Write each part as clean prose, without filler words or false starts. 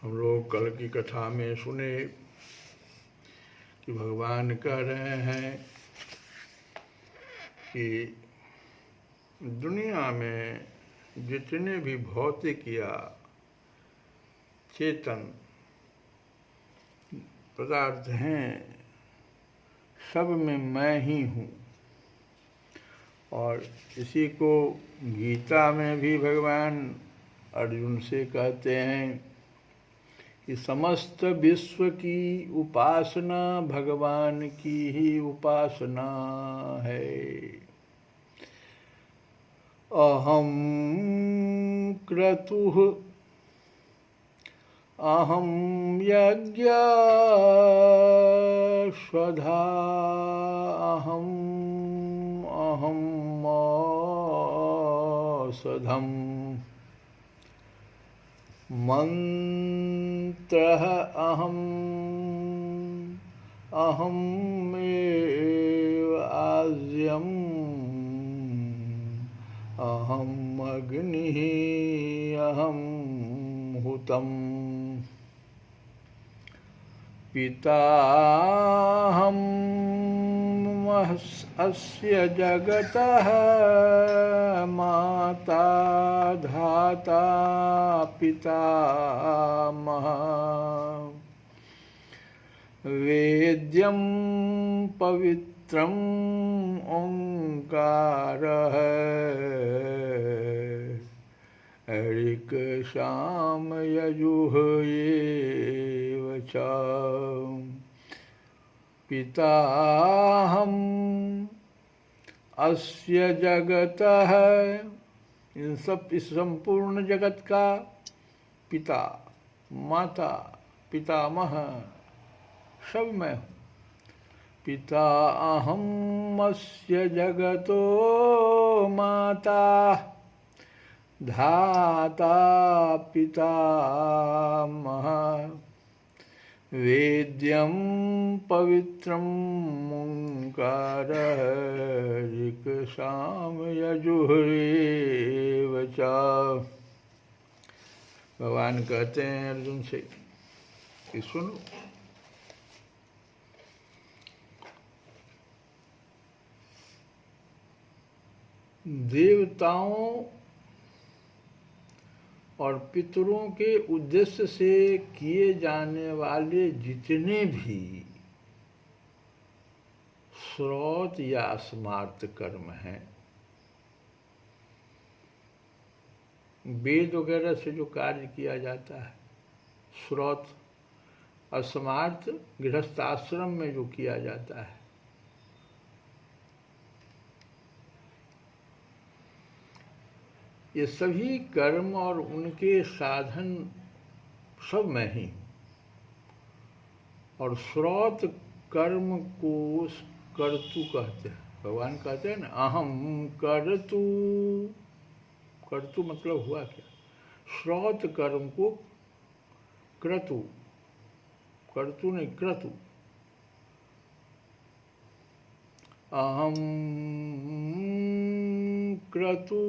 हम लोग कल की कथा में सुने कि भगवान कह रहे हैं कि दुनिया में जितने भी भौतिक या चेतन पदार्थ हैं सब में मैं ही हूँ। और इसी को गीता में भी भगवान अर्जुन से कहते हैं कि समस्त विश्व की उपासना भगवान की ही उपासना है। अहम क्रतुः अहम यज्ञ स्वधा अहम औषधम् मंत्रः अहमेव आज्यम् अहम अग्निः अहम हुतम् पिताहम् अस्य जगतः माता धाता पितामहः वेद्यं पवित्रम् ओंकारः ऋक् साम यजुः एव च पिताहम् अस्य जगतः इस संपूर्ण जगत का पिता माता पितामह सब मैं हूँ। पिता अहम् अस्य जगतो माता धाता पितामह वेद्यं पवित्रम् ओंकारः ऋक् साम यजुः एव च। भगवान कहते हैं अर्जुन से कि सुनो, देवताओं और पितरों के उद्देश्य से किए जाने वाले जितने भी श्रौत या स्मार्त कर्म हैं, वेद वगैरह से जो कार्य किया जाता है, श्रौत अस्मार्त गृहस्थाश्रम में जो किया जाता है, ये सभी कर्म और उनके साधन सब मैं ही हूँ। और श्रौत कर्म को कर्तु कहते हैं। भगवान कहते हैं ना, अहम कर्तु। कर्तु मतलब हुआ क्या? श्रौत कर्म को क्रतु, कर्तु नहीं क्रतु। अहम क्रतु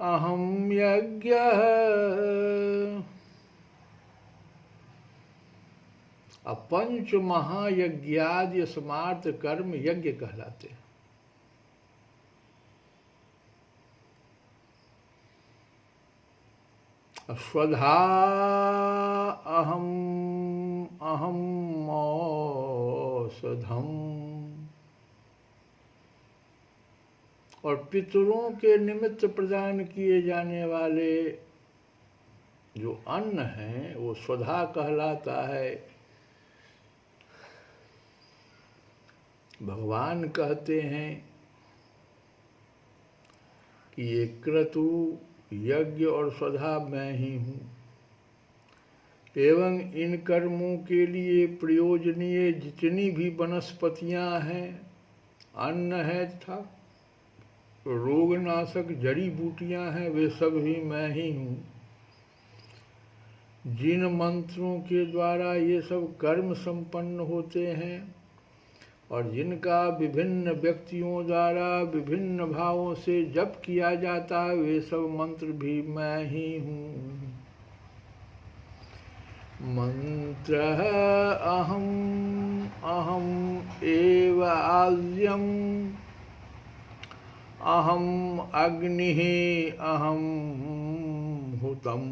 अहम यज्ञ। पंच महायज्ञादि स्मार्त कर्म यज्ञ कहलाते हैं। स्वधा अहम औषधम्। और पितरों के निमित्त प्रदान किए जाने वाले जो अन्न है वो स्वधा कहलाता है। भगवान कहते हैं कि ये क्रतु यज्ञ और स्वधा मैं ही हूँ, एवं इन कर्मों के लिए प्रयोजनीय जितनी भी वनस्पतियाँ हैं, अन्न है तथा रोगनाशक जड़ी बूटियाँ हैं, वे सब भी मैं ही हूँ। जिन मंत्रों के द्वारा ये सब कर्म संपन्न होते हैं और जिनका विभिन्न व्यक्तियों द्वारा विभिन्न भावों से जप किया जाता है, वे सब मंत्र भी मैं ही हूँ। मंत्र अहम एव आज्यम अहम अग्निः अहम हुतम्।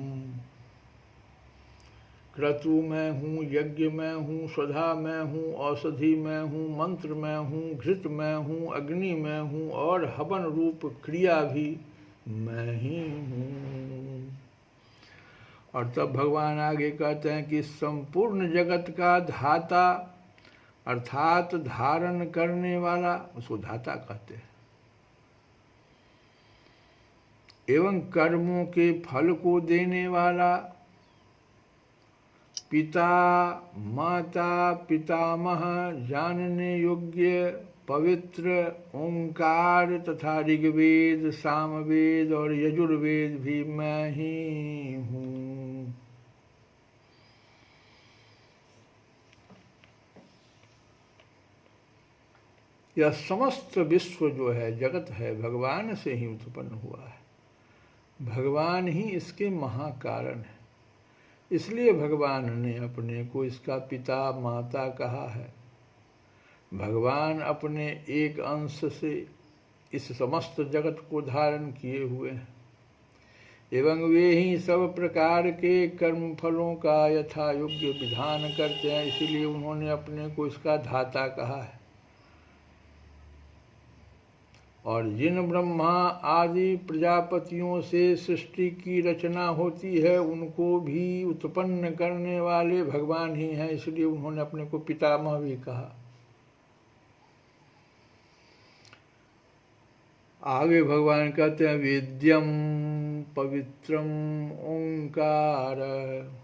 क्रतु मैं हूँ, यज्ञ मैं हूँ, स्वधा मैं हूँ, औषधि मैं हूँ, मंत्र मैं हूँ, घृत मैं हूँ, अग्नि मैं हूँ और हवन रूप क्रिया भी मैं ही हूँ। और तब भगवान आगे कहते हैं कि संपूर्ण जगत का धाता अर्थात धारण करने वाला, उसको धाता कहते हैं, एवं कर्मों के फल को देने वाला, पिता माता पितामह जानने योग्य पवित्र ओंकार तथा ऋग्वेद सामवेद और यजुर्वेद भी मैं ही हूँ। यह समस्त विश्व जो है, जगत है, भगवान से ही उत्पन्न हुआ है। भगवान ही इसके महाकारण है। इसलिए भगवान ने अपने को इसका पिता माता कहा है। भगवान अपने एक अंश से इस समस्त जगत को धारण किए हुए हैं एवं वे ही सब प्रकार के कर्म फलों का यथा योग्य विधान करते हैं। इसीलिए उन्होंने अपने को इसका धाता कहा है। और जिन ब्रह्मा आदि प्रजापतियों से सृष्टि की रचना होती है उनको भी उत्पन्न करने वाले भगवान ही हैं। इसलिए उन्होंने अपने को पितामह भी कहा। आगे भगवान कहते हैं वेद्यम पवित्रम ओंकार।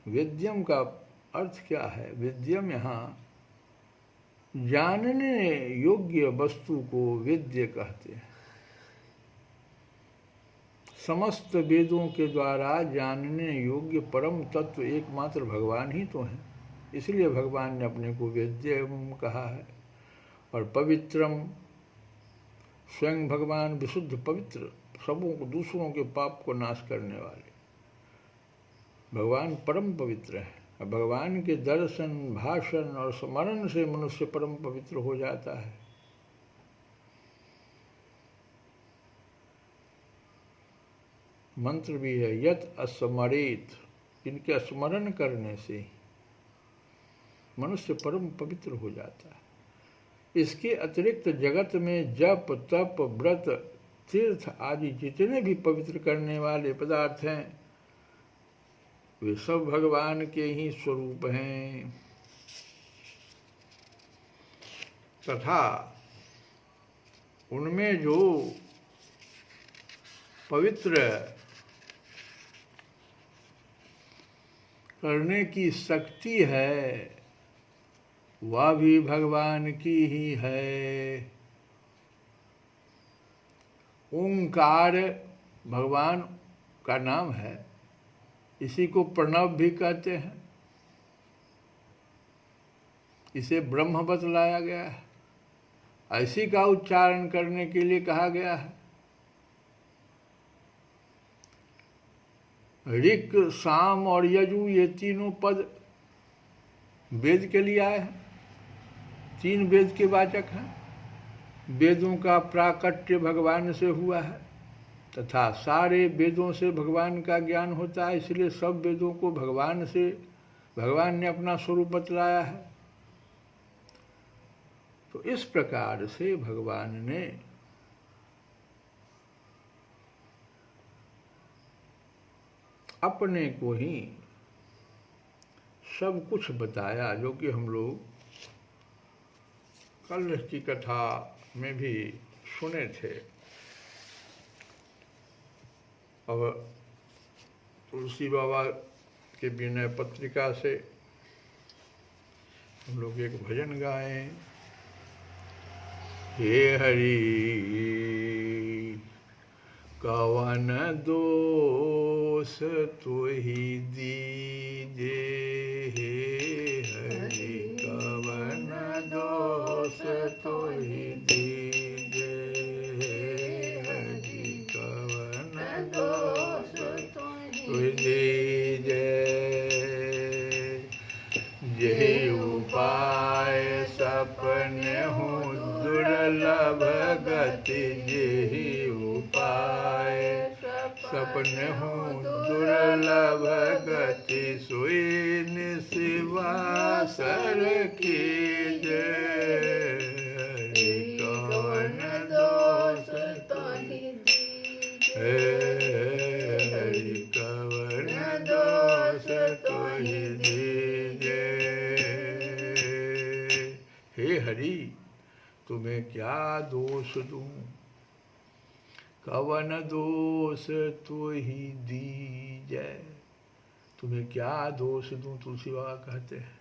वेद्यम का अर्थ क्या है? वेद्यम यहाँ जानने योग्य वस्तु को वेद्य कहते हैं। समस्त वेदों के द्वारा जानने योग्य परम तत्व एकमात्र भगवान ही तो हैं। इसलिए भगवान ने अपने को वेद्यम कहा है। और पवित्रम, स्वयं भगवान विशुद्ध पवित्र, सबों को, दूसरों के पाप को नाश करने वाले भगवान परम पवित्र है। भगवान के दर्शन, भाषण और स्मरण से मनुष्य परम पवित्र हो जाता है। मंत्र भी है यत अस्मरेत, इनके स्मरण करने से मनुष्य परम पवित्र हो जाता है। इसके अतिरिक्त जगत में जप तप व्रत तीर्थ आदि जितने भी पवित्र करने वाले पदार्थ हैं वे सब भगवान के ही स्वरूप हैं। तथा उनमें जो पवित्र करने की शक्ति है वह भी भगवान की ही है। ओंकार भगवान का नाम है। इसी को प्रणव भी कहते हैं। इसे ब्रह्म बतलाया गया है। ऐसी का उच्चारण करने के लिए कहा गया है। ऋक् साम और यजु ये तीनों पद वेद के लिए आए हैं। तीन वेद के वाचक हैं। वेदों का प्राकट्य भगवान से हुआ है तथा सारे वेदों से भगवान का ज्ञान होता है। इसलिए सब वेदों को भगवान ने अपना स्वरूप बतलाया है। तो इस प्रकार से भगवान ने अपने को ही सब कुछ बताया, जो कि हम लोग कल की कथा में भी सुने थे। और तुलसी बाबा के विनय पत्रिका से हम लोग एक भजन गाए। हे हरि कवन दोष तुहि दीजे, हे हरि कवन दोष तुहि दीजे, हे हरि कवन दोष तुहि दीजे। यही उपाय सपने हूँ दुर्लभ गति, यही उपाय सपने हूँ दुर्लभ गति, सोई निशिवासर कीजे। हरि कवन दोष तुहि दीजे, हरि कवन दोष ही दीजे। हे हरि, तुम्हें क्या दोष दूं, कवन दोष तो ही दीजे। तुम्हें क्या दोष दूं, तुलसी बाबा कहते हैं,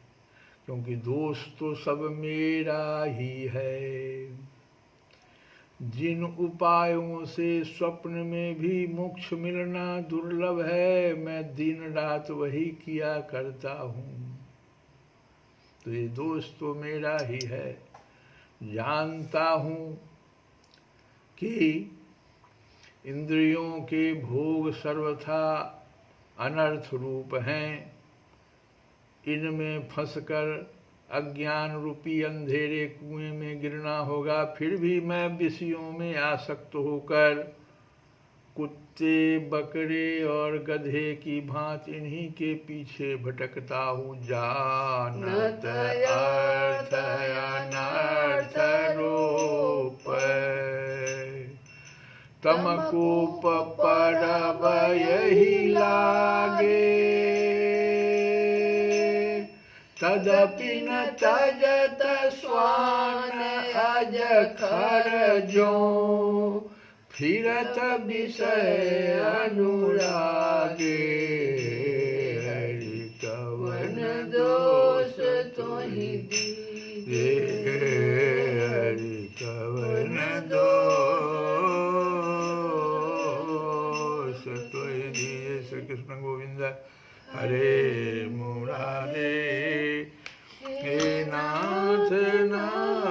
क्योंकि दोष तो सब मेरा ही है। जिन उपायों से स्वप्न में भी मोक्ष मिलना दुर्लभ है, मैं दिन रात वही किया करता हूँ। तो ये दोष तो मेरा ही है। जानता हूँ कि इंद्रियों के भोग सर्वथा अनर्थ रूप हैं। इनमें फंसकर अज्ञान रूपी अंधेरे कुएं में गिरना होगा। फिर भी मैं विषयों में आसक्त होकर कुत्ते, बकरे और गधे की भांति इन्हीं के पीछे भटकता हूँ। जानत अर्थ अनर्थ रूप तमको परब यही लागे। तदपि न तजत स्वान अज खरजो, फिरत विषय अनुरागे। हरि कवन दोष तोहि दीजे, हरि कवन दोष तोहि दीजे। श्री कृष्ण गोविंद हरे मुरारे, हे नाथ नारायण